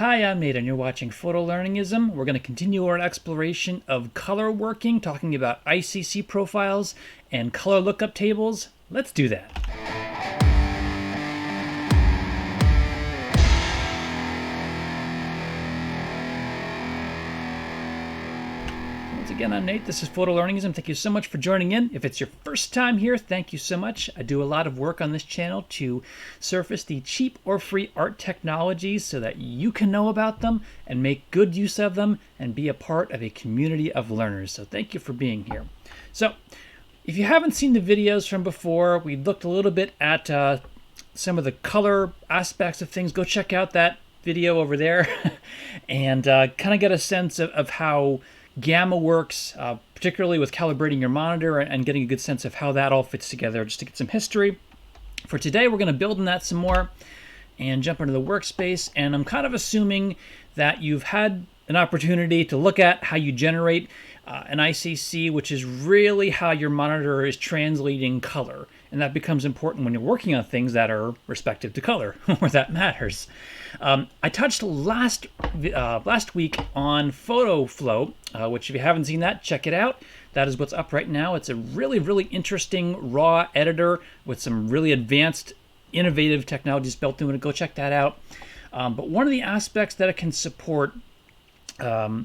Hi, I'm Nate and you're watching Photolearningism. We're going to continue our exploration of color working, talking about ICC profiles and color lookup tables. Let's do that. Once again, I'm Nate. This is Photolearningism. Thank you so much for joining in. If it's your first time here, thank you so much. I do a lot of work on this channel to surface the cheap or free art technologies so that you can know about them and make good use of them and be a part of a community of learners. So thank you for being here. So if you haven't seen the videos from before, we looked a little bit at some of the color aspects of things. Go check out that video over there and kind of get a sense of how gamma works, particularly with calibrating your monitor and getting a good sense of how that all fits together, just to get some history. For today, we're going to build on that some more and jump into the workspace. And I'm kind of assuming that you've had an opportunity to look at how you generate an ICC, which is really how your monitor is translating color. And that becomes important when you're working on things that are respective to color, where that matters. I touched last week on PhotoFlow, which if you haven't seen that, check it out. That is what's up right now. It's a really, really interesting raw editor with some really advanced, innovative technologies built into it. Go check that out. But one of the aspects that it can support are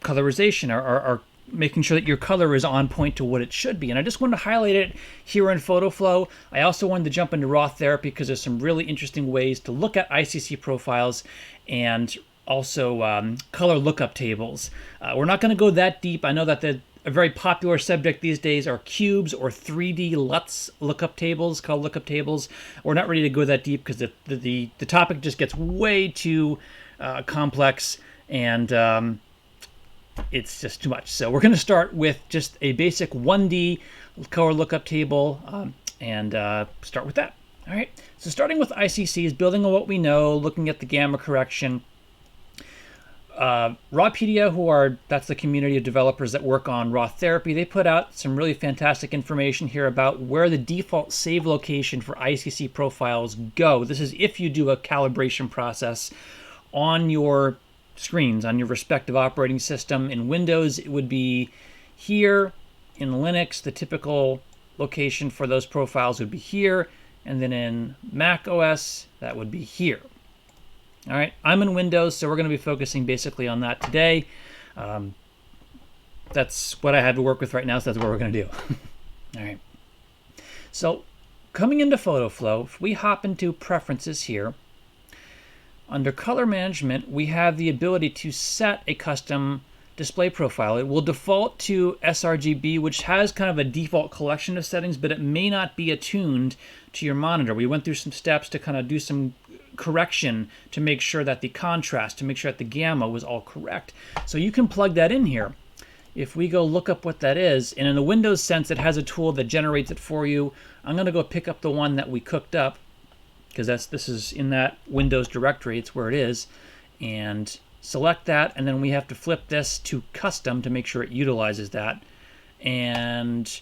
colorization, are making sure that your color is on point to what it should be. And I just wanted to highlight it here in PhotoFlow. I also wanted to jump into RawTherapee because there's some really interesting ways to look at ICC profiles and also color lookup tables. We're not going to go that deep. I know that a very popular subject these days are cubes or 3D LUTs lookup tables, color lookup tables. We're not ready to go that deep because the topic just gets way too complex and it's just too much. So we're going to start with just a basic 1D color lookup table and start with that. All right. So starting with ICCs, building on what we know, looking at the gamma correction. Rawpedia, that's the community of developers that work on RawTherapee, they put out some really fantastic information here about where the default save location for ICC profiles go. This is if you do a calibration process on your screens, on your respective operating system. In Windows, it would be here. In Linux, the typical location for those profiles would be here. And then in Mac OS, that would be here. All right, I'm in Windows, so we're going to be focusing basically on that today. That's what I have to work with right now, so that's what we're going to do. All right. So coming into PhotoFlow, if we hop into Preferences here, under Color Management, we have the ability to set a custom display profile. It will default to sRGB, which has kind of a default collection of settings, but it may not be attuned to your monitor. We went through some steps to kind of do some correction to make sure that the contrast, to make sure that the gamma was all correct. So you can plug that in here. If we go look up what that is, and in the Windows sense, it has a tool that generates it for you. I'm going to go pick up the one that we cooked up, because this is in that Windows directory, it's where it is, and select that, and then we have to flip this to custom to make sure it utilizes that. And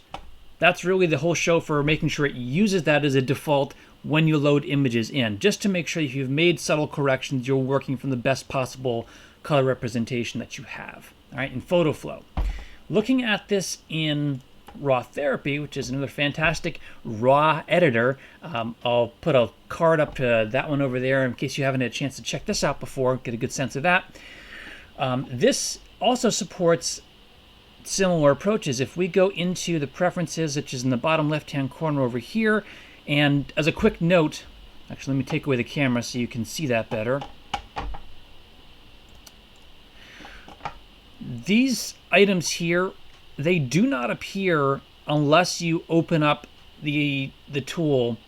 that's really the whole show for making sure it uses that as a default when you load images in, just to make sure if you've made subtle corrections, you're working from the best possible color representation that you have. All right, in PhotoFlow. Looking at this in RawTherapee, which is another fantastic raw editor. I'll put a card up to that one over there in case you haven't had a chance to check this out before, get a good sense of that. This also supports similar approaches. If we go into the Preferences, which is in the bottom left-hand corner over here, and as a quick note, actually let me take away the camera so you can see that better. These items here, they do not appear unless you open up the tool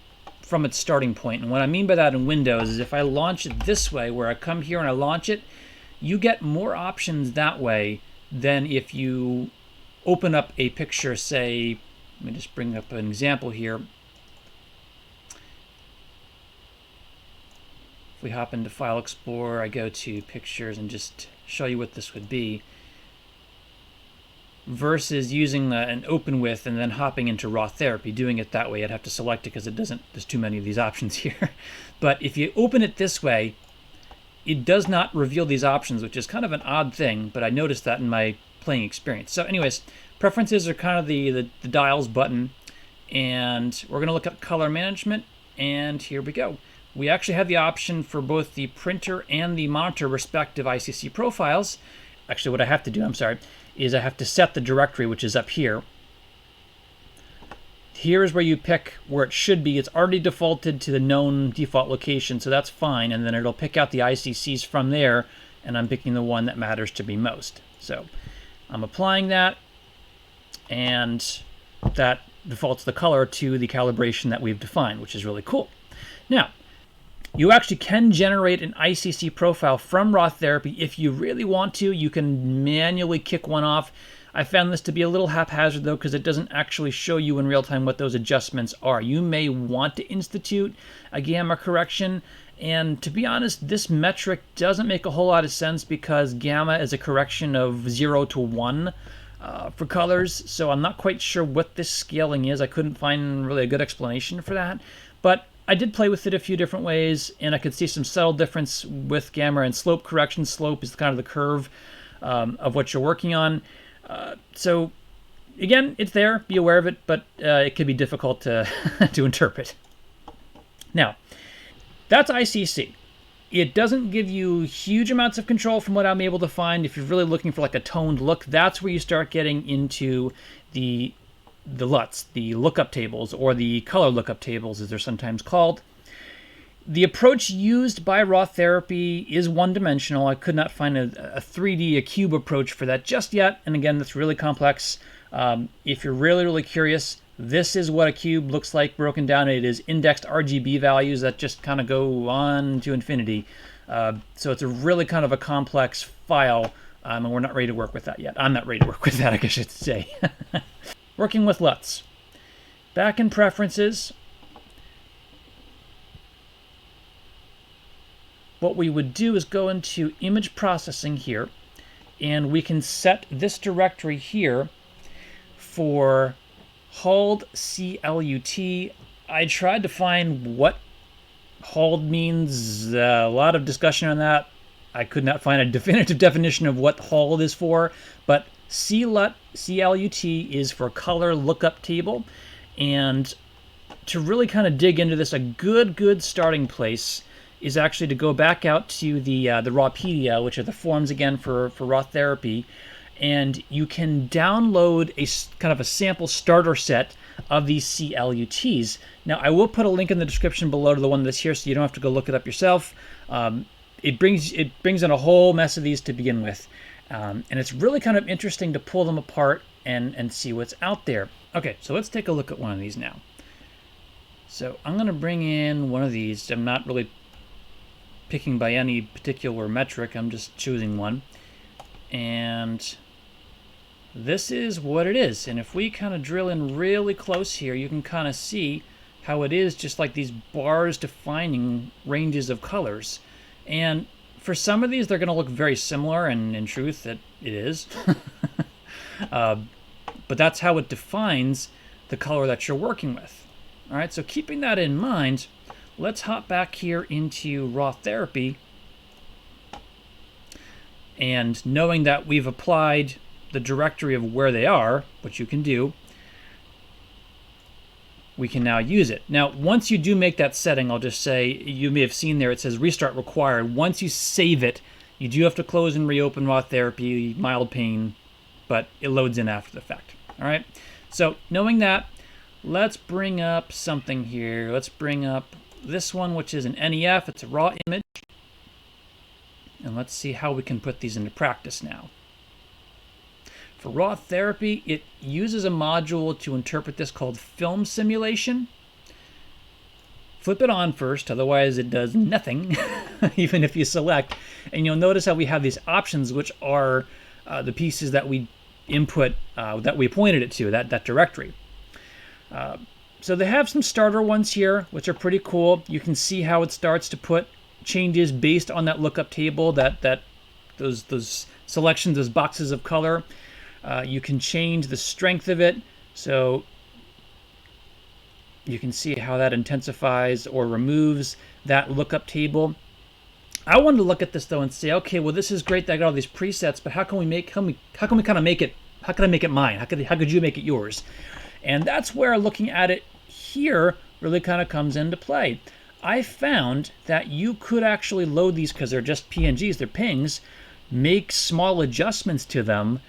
from its starting point. And what I mean by that in Windows is if I launch it this way, where I come here and I launch it, you get more options that way than if you open up a picture, say, let me just bring up an example here. If we hop into File Explorer, I go to Pictures and just show you what this would be, versus using an open with and then hopping into RawTherapee. Doing it that way, I'd have to select it because there's too many of these options here. But if you open it this way, it does not reveal these options, which is kind of an odd thing, but I noticed that in my playing experience. So anyways, preferences are kind of the dials button, and we're going to look at color management, and here we go. We actually have the option for both the printer and the monitor respective ICC profiles. Actually, what I have to do, is I have to set the directory, which is up here. Here's where you pick where it should be. It's already defaulted to the known default location, so that's fine. And then it'll pick out the ICCs from there, and I'm picking the one that matters to me most. So I'm applying that, and that defaults the color to the calibration that we've defined, which is really cool. Now, you actually can generate an ICC profile from RawTherapee if you really want to. You can manually kick one off. I found this to be a little haphazard though, because it doesn't actually show you in real time what those adjustments are. You may want to institute a gamma correction, and to be honest, this metric doesn't make a whole lot of sense because gamma is a correction of 0 to 1 for colors, so I'm not quite sure what this scaling is. I couldn't find really a good explanation for that, but I did play with it a few different ways, and I could see some subtle difference with gamma and slope correction. Slope is kind of the curve of what you're working on. So again, it's there, be aware of it, but it can be difficult to, to interpret. Now, that's ICC. It doesn't give you huge amounts of control from what I'm able to find. If you're really looking for like a toned look, that's where you start getting into the LUTs, the lookup tables, or the color lookup tables as they're sometimes called. The approach used by RawTherapee is one-dimensional. I could not find a 3D, a cube approach for that just yet. And again, that's really complex. If you're really, really curious, this is what a cube looks like broken down. It is indexed RGB values that just kind of go on to infinity. So it's a really kind of a complex file, and we're not ready to work with that yet. I'm not ready to work with that, I guess I should say. Working with LUTs. Back in Preferences, what we would do is go into Image Processing here, and we can set this directory here for HALD CLUT. I tried to find what HALD means. A lot of discussion on that. I could not find a definitive definition of what HALD is for, but CLUT is for color lookup table. And to really kind of dig into this, a good starting place is actually to go back out to the Rawpedia, which are the forums again for RawTherapee, and you can download a kind of a sample starter set of these CLUTs. Now, I will put a link in the description below to the one that's here, so you don't have to go look it up yourself. It brings in a whole mess of these to begin with. And it's really kind of interesting to pull them apart and see what's out there. Okay, so let's take a look at one of these now. So I'm going to bring in one of these. I'm not really picking by any particular metric. I'm just choosing one. And this is what it is. And if we kind of drill in really close here, you can kind of see how it is just like these bars defining ranges of colors. And for some of these, they're going to look very similar, and in truth, it is. But that's how it defines the color that you're working with. All right, so keeping that in mind, let's hop back here into RawTherapee. And knowing that we've applied the directory of where they are, which you can do, we can now use it. Now, once you do make that setting, I'll just say, you may have seen there, it says restart required. Once you save it, you do have to close and reopen RawTherapee, mild pain, but it loads in after the fact. All right, so knowing that, let's bring up something here. Let's bring up this one, which is an NEF. It's a raw image. And let's see how we can put these into practice now. For RawTherapee, it uses a module to interpret this called film simulation. Flip it on first, otherwise it does nothing, even if you select. And you'll notice how we have these options, which are the pieces that we input, that we pointed it to, that directory. So they have some starter ones here, which are pretty cool. You can see how it starts to put changes based on that lookup table, those selections, those boxes of color. You can change the strength of it, so you can see how that intensifies or removes that lookup table. I wanted to look at this though and say, okay, well, this is great that I got all these presets, but how can we kind of make it? How can I make it mine? How could you make it yours? And that's where looking at it here really kind of comes into play. I found that you could actually load these, because they're just PNGs, they're pings, make small adjustments to them,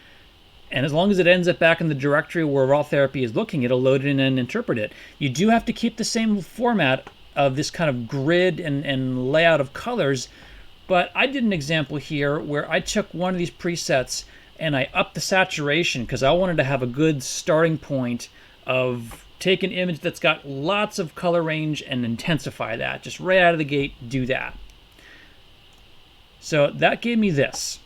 and as long as it ends up back in the directory where RawTherapee is looking, it'll load it in and interpret it. You do have to keep the same format of this kind of grid and layout of colors, but I did an example here where I took one of these presets and I upped the saturation because I wanted to have a good starting point of take an image that's got lots of color range and intensify that. Just right out of the gate, do that. So that gave me this.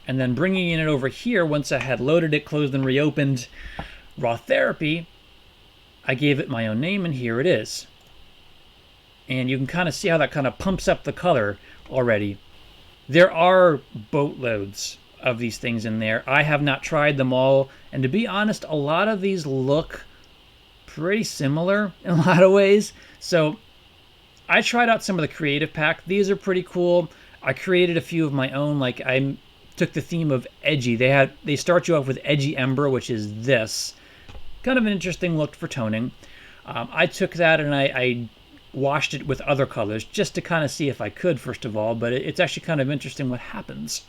And then bringing it over here, once I had loaded it, closed and reopened RawTherapee, I gave it my own name, and here it is. And you can kind of see how that kind of pumps up the color already. There are boatloads of these things in there. I have not tried them all, and to be honest, a lot of these look pretty similar in a lot of ways. So I tried out some of the creative pack. These are pretty cool. I created a few of my own. Like I took the theme of edgy. They start you off with Edgy Ember, which is this. Kind of an interesting look for toning. I took that and I washed it with other colors just to kind of see if I could, first of all, but it's actually kind of interesting what happens.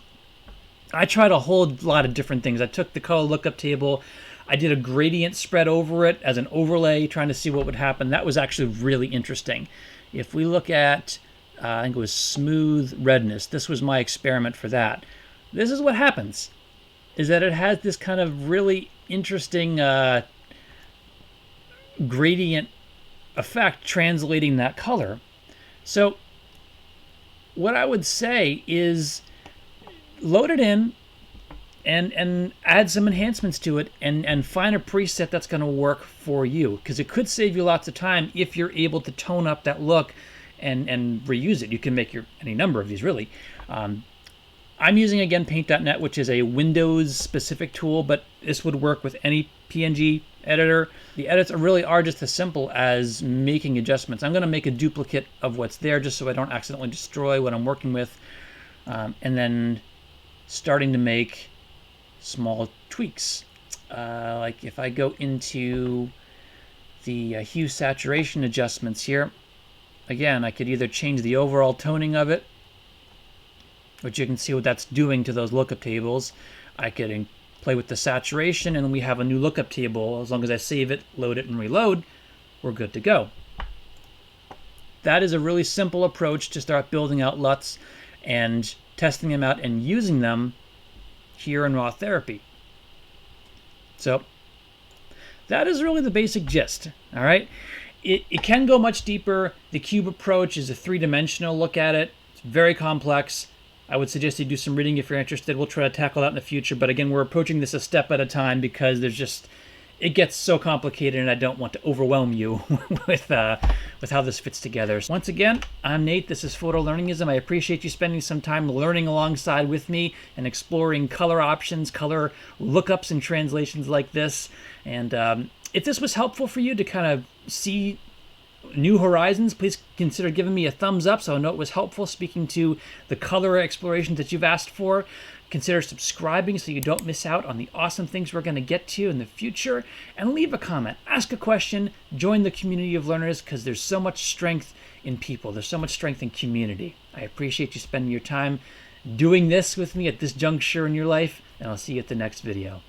I tried a whole lot of different things. I took the color lookup table. I did a gradient spread over it as an overlay, trying to see what would happen. That was actually really interesting. If we look at, I think it was smooth redness. This was my experiment for that. This is what happens, is that it has this kind of really interesting gradient effect translating that color. So what I would say is load it in and add some enhancements to it and find a preset that's going to work for you, because it could save you lots of time if you're able to tone up that look and reuse it. You can make any number of these, really. I'm using, again, Paint.net, which is a Windows-specific tool, but this would work with any PNG editor. The edits really are just as simple as making adjustments. I'm going to make a duplicate of what's there just so I don't accidentally destroy what I'm working with, and then starting to make small tweaks. Like if I go into the hue saturation adjustments here, again, I could either change the overall toning of it, which you can see what that's doing to those lookup tables. I could play with the saturation, and we have a new lookup table. As long as I save it, load it, and reload, we're good to go. That is a really simple approach to start building out LUTs and testing them out and using them here in RawTherapee. So that is really the basic gist, all right? It can go much deeper. The cube approach is a three-dimensional look at it. It's very complex. I would suggest you do some reading if you're interested. We'll try to tackle that in the future. But again, we're approaching this a step at a time because it gets so complicated, and I don't want to overwhelm you with how this fits together. So once again, I'm Nate. This is Photolearningism. I appreciate you spending some time learning alongside with me and exploring color options, color lookups, and translations like this. And if this was helpful for you to kind of see new horizons, please consider giving me a thumbs up so I know it was helpful speaking to the color explorations that you've asked for. Consider subscribing so you don't miss out on the awesome things we're going to get to in the future. And leave a comment, ask a question, join the community of learners, because there's so much strength in people. There's so much strength in community. I appreciate you spending your time doing this with me at this juncture in your life, and I'll see you at the next video.